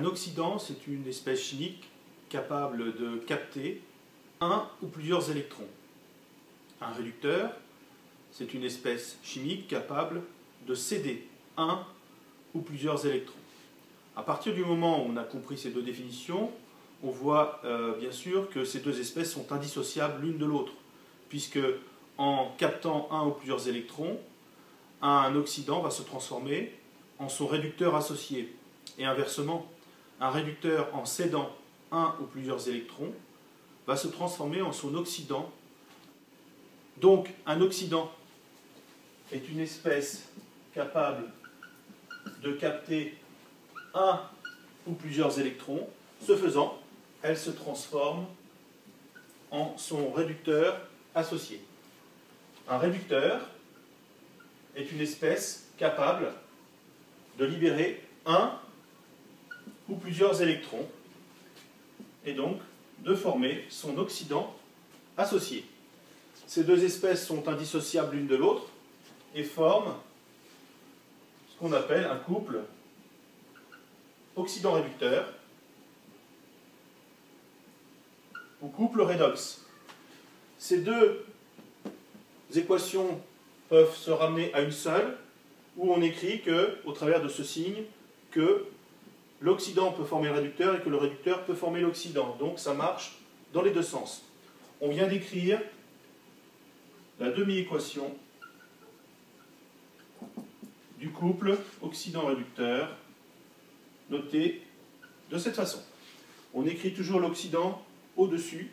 Un oxydant, c'est une espèce chimique capable de capter un ou plusieurs électrons. Un réducteur, c'est une espèce chimique capable de céder un ou plusieurs électrons. À partir du moment où on a compris ces deux définitions, on voit bien sûr que ces deux espèces sont indissociables l'une de l'autre, puisque en captant un ou plusieurs électrons, un oxydant va se transformer en son réducteur associé. Et inversement, un réducteur en cédant un ou plusieurs électrons va se transformer en son oxydant. Donc un oxydant est une espèce capable de capter un ou plusieurs électrons. Ce faisant, elle se transforme en son réducteur associé. Un réducteur est une espèce capable de libérer un ou plusieurs électrons et donc de former son oxydant associé. Ces deux espèces sont indissociables l'une de l'autre et forment ce qu'on appelle un couple oxydant-réducteur ou couple redox. Ces deux équations peuvent se ramener à une seule, où on écrit que, au travers de ce signe, que l'oxydant peut former le réducteur et que le réducteur peut former l'oxydant. Donc ça marche dans les deux sens. On vient d'écrire la demi-équation du couple oxydant-réducteur, notée de cette façon. On écrit toujours l'oxydant au-dessus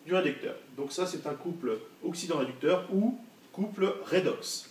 du réducteur. Donc ça, c'est un couple oxydant-réducteur ou couple redox.